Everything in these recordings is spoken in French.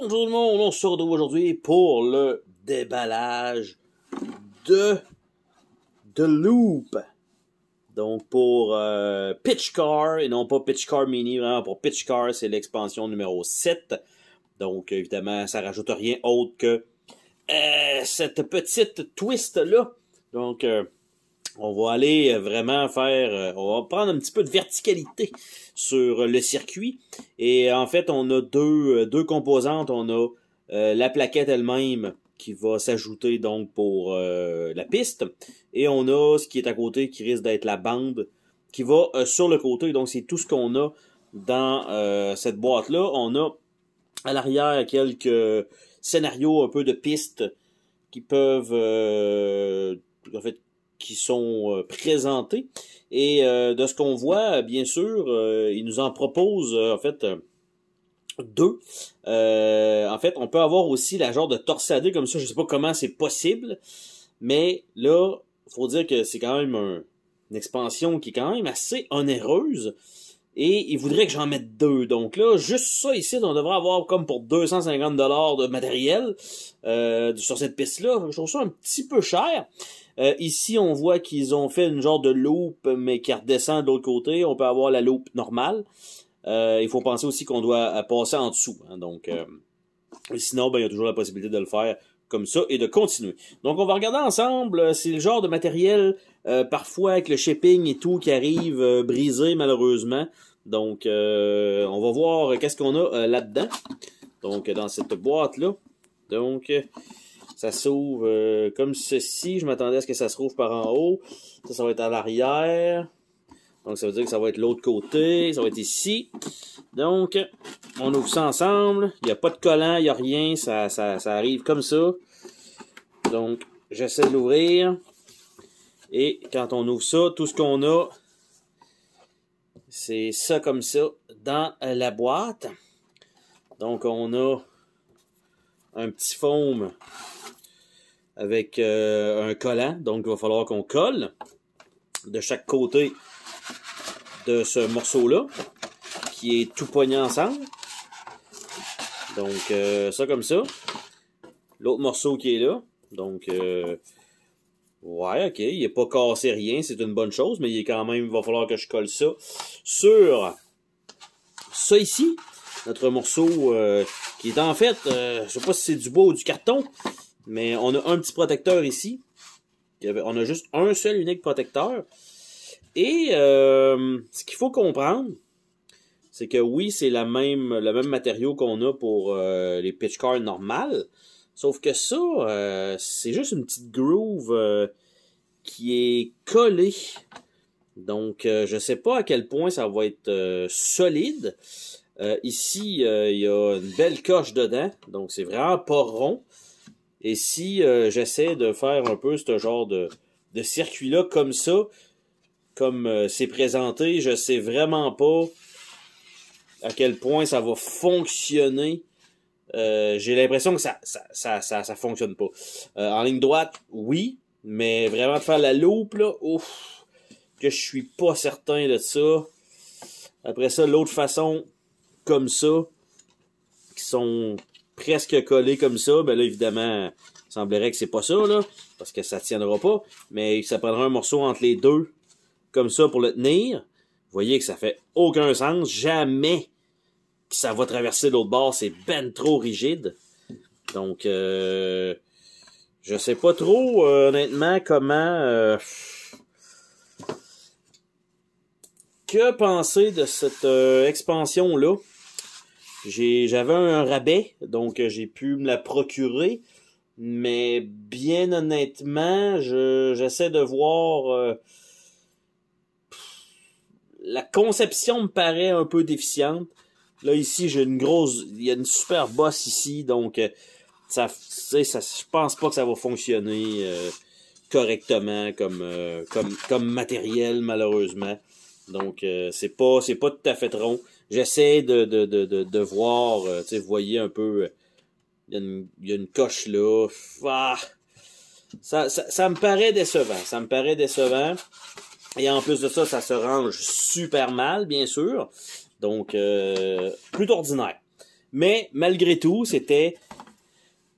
Bonjour tout le monde, on se retrouve aujourd'hui pour le déballage de Loop. Donc pour Pitch Car, et non pas Pitch Car Mini, vraiment pour Pitch Car, c'est l'expansion numéro 7. Donc évidemment, ça rajoute rien autre que cette petite twist-là. Donc on va aller vraiment faire, on va prendre un petit peu de verticalité sur le circuit. Et en fait, on a deux composantes. On a la plaquette elle-même qui va s'ajouter donc pour la piste. Et on a ce qui est à côté qui risque d'être la bande qui va sur le côté. Donc c'est tout ce qu'on a dans cette boîte-là. On a à l'arrière quelques scénarios un peu de pistes qui peuvent en fait qui sont présentés. Et de ce qu'on voit, bien sûr, il nous en propose en fait deux. En fait, on peut avoir aussi la genre de torsadé comme ça. Je sais pas comment c'est possible, mais là, faut dire que c'est quand même une expansion qui est quand même assez onéreuse. Et il voudrait que j'en mette deux. Donc là, juste ça ici, on devrait avoir comme pour 250$ de matériel sur cette piste-là. Je trouve ça un petit peu cher. Ici, on voit qu'ils ont fait une genre de loop, mais qui redescend de l'autre côté. On peut avoir la loop normale. Il faut penser aussi qu'on doit passer en dessous. Hein, donc, sinon, ben, il y a toujours la possibilité de le faire comme ça et de continuer. Donc, on va regarder ensemble. C'est le genre de matériel, parfois avec le shipping et tout, qui arrive brisé malheureusement. Donc, on va voir qu'est-ce qu'on a là-dedans. Donc, dans cette boîte-là. Donc, ça s'ouvre comme ceci. Je m'attendais à ce que ça se rouvre par en haut. Ça va être à l'arrière. Donc, ça veut dire que ça va être l'autre côté. Ça va être ici. Donc, on ouvre ça ensemble. Il n'y a pas de collant, il n'y a rien. Ça arrive comme ça. Donc, j'essaie de l'ouvrir. Et quand on ouvre ça, tout ce qu'on a, c'est ça comme ça dans la boîte. Donc, on a un petit foam avec un collant. Donc, il va falloir qu'on colle de chaque côté de ce morceau-là, qui est tout pogné ensemble. Donc, ça comme ça. L'autre morceau qui est là. Donc, ouais, ok, il n'est pas cassé rien, c'est une bonne chose, mais il est quand même, il va falloir que je colle ça sur ça ici. Notre morceau qui est en fait, je sais pas si c'est du bois ou du carton, mais on a un petit protecteur ici. On a juste un seul unique protecteur. Et ce qu'il faut comprendre, c'est que oui, c'est le même matériau qu'on a pour les pitch cars normales. Sauf que ça, c'est juste une petite groove qui est collée. Donc, je sais pas à quel point ça va être solide. Ici, il y a une belle coche dedans. Donc, c'est vraiment pas rond. Et si j'essaie de faire un peu ce genre de circuit-là comme ça, comme c'est présenté, je sais vraiment pas à quel point ça va fonctionner. J'ai l'impression que ça fonctionne pas. En ligne droite, oui, mais vraiment de faire la loupe, là, ouf, que je suis pas certain de ça. Après ça, l'autre façon, comme ça, qui sont presque collés comme ça, ben là, évidemment, il semblerait que c'est pas ça, là, parce que ça tiendra pas, mais ça prendra un morceau entre les deux, comme ça, pour le tenir. Vous voyez que ça fait aucun sens, jamais que ça va traverser l'autre bord, c'est ben trop rigide. Donc, je sais pas trop, honnêtement, comment... que penser de cette expansion-là? J'avais un rabais, donc j'ai pu me la procurer, mais bien honnêtement, j'essaie de voir... la conception me paraît un peu déficiente. Là, ici, j'ai il y a une super bosse ici, donc je pense pas que ça va fonctionner correctement comme matériel, malheureusement. Donc, c'est pas tout à fait rond. J'essaie de voir, vous voyez un peu, il y a une coche là. Ah, ça me paraît décevant. Ça me paraît décevant. Et en plus de ça, ça se range super mal, bien sûr. Donc, plutôt ordinaire. Mais malgré tout, c'était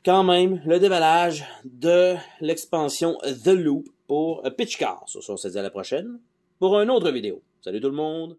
quand même le déballage de l'expansion The Loop pour Pitch Car. Sur ce, on se dit à la prochaine pour une autre vidéo. Salut tout le monde!